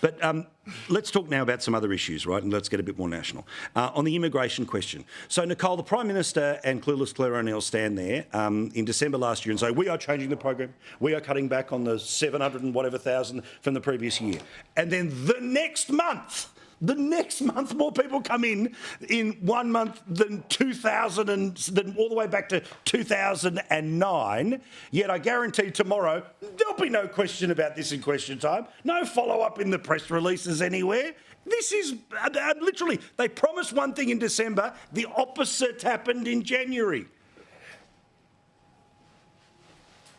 But let's talk now about some other issues, right? And let's get a bit more national. On the immigration question. So, Nicole, the Prime Minister and clueless Claire O'Neill stand there in December last year and say, we are changing the program. We are cutting back on the 700 and whatever thousand from the previous year. And then the next month, more people come in 1 month than 2000 and then all the way back to 2009. Yet I guarantee tomorrow there'll be no question about this in question time. No follow-up in the press releases anywhere. This is literally, they promised one thing in December, the opposite happened in January.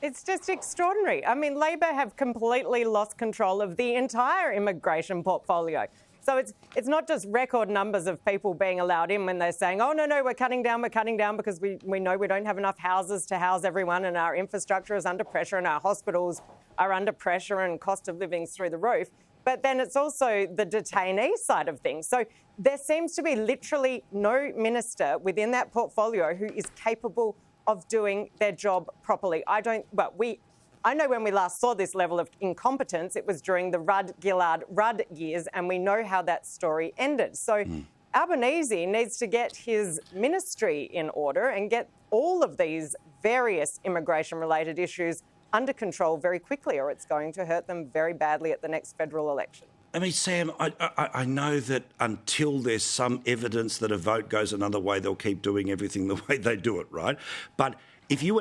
It's just extraordinary. I mean, Labor have completely lost control of the entire immigration portfolio. So it's not just record numbers of people being allowed in when they're saying, oh, no, we're cutting down because we know we don't have enough houses to house everyone and our infrastructure is under pressure and our hospitals are under pressure and cost of living's through the roof. But then it's also the detainee side of things. So there seems to be literally no minister within that portfolio who is capable of doing their job properly. I know when we last saw this level of incompetence, it was during the Rudd years, and we know how that story ended. So Albanese needs to get his ministry in order and get all of these various immigration-related issues under control very quickly, or it's going to hurt them very badly at the next federal election. I mean, Sam, I know that until there's some evidence that a vote goes another way, they'll keep doing everything the way they do it, right? But if you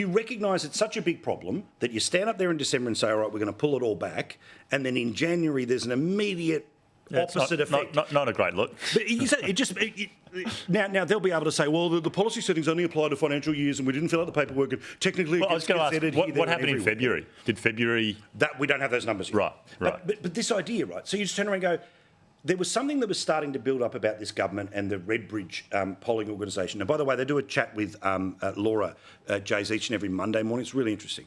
recognise it's such a big problem that you stand up there in December and say, all right, we're going to pull it all back, and then in January there's an immediate opposite effect. Not a great look. But now they'll be able to say, well, the policy settings only apply to financial years and we didn't fill out the paperwork and technically... Well, I was going to ask, what happened in February? Did February... We don't have those numbers yet. Right. But this idea, right, so you just turn around and go, there was something that was starting to build up about this government and the Redbridge polling organisation. And by the way, they do a chat with Laura Jays each and every Monday morning. It's really interesting.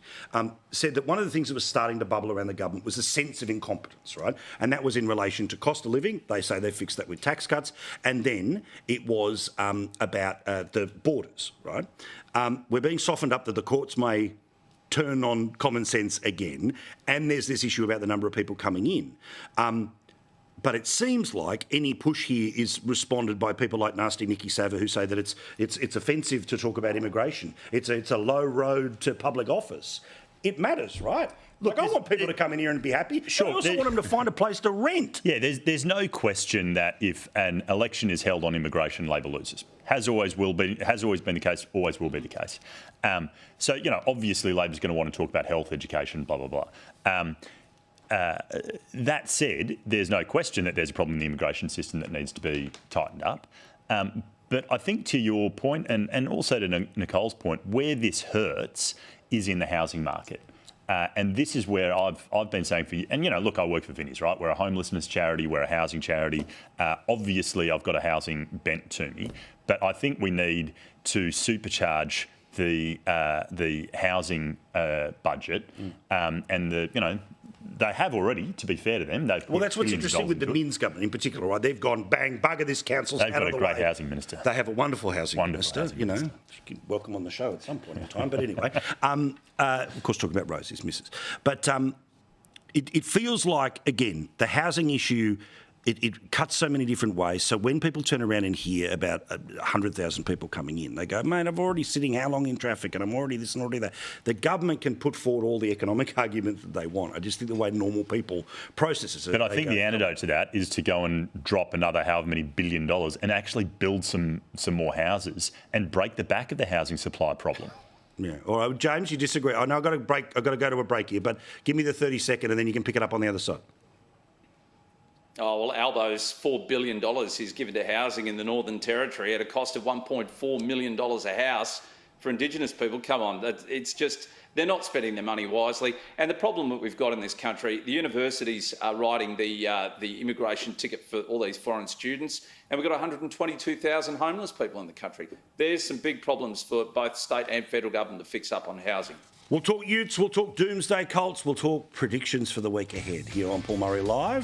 Said that one of the things that was starting to bubble around the government was a sense of incompetence, right? And that was in relation to cost of living. They say they fixed that with tax cuts. And then it was about the borders, right? We're being softened up that the courts may turn on common sense again. And there's this issue about the number of people coming in. But it seems like any push here is responded by people like nasty Nikki Savva who say that it's offensive to talk about immigration. It's a low road to public office. It matters, right? Look, I want people to come in here and be happy. Sure, I also want them to find a place to rent. Yeah, there's no question that if an election is held on immigration, Labor loses. Has always been the case, always will be the case. So, obviously Labor's going to want to talk about health, education, blah, blah, blah. That said, there's no question that there's a problem in the immigration system that needs to be tightened up. But I think to your point, and also to Nicole's point, where this hurts is in the housing market. And this is where I've been saying for you, and look, I work for Vinnies, right? We're a homelessness charity, we're a housing charity. Obviously, I've got a housing bent to me, but I think we need to supercharge the housing budget and they have already, to be fair to them. Well, that's what's interesting with the Minns government in particular, right? They've gone bang, bugger this council's out of the way. They've got a great housing minister. They have a wonderful housing minister. You can welcome on the show at some point in time. But anyway, of course, talking about Rosie's missus. But it feels like, again, the housing issue, it cuts so many different ways. So when people turn around and hear about 100,000 people coming in, they go, mate, I'm already sitting how long in traffic and I'm already this and already that. The government can put forward all the economic arguments that they want. I just think the way normal people process it. But I think the antidote to that is to go and drop another however many $1 billion and actually build some more houses and break the back of the housing supply problem. Yeah. All right, James, you disagree. I know I've got to go to a break here, but give me the 30-second and then you can pick it up on the other side. Oh, well, Albo's $4 billion he's given to housing in the Northern Territory at a cost of $1.4 million a house for Indigenous people. Come on, it's just, they're not spending their money wisely. And the problem that we've got in this country, the universities are writing the immigration ticket for all these foreign students, and we've got 122,000 homeless people in the country. There's some big problems for both state and federal government to fix up on housing. We'll talk utes, we'll talk doomsday cults, we'll talk predictions for the week ahead here on Paul Murray Live.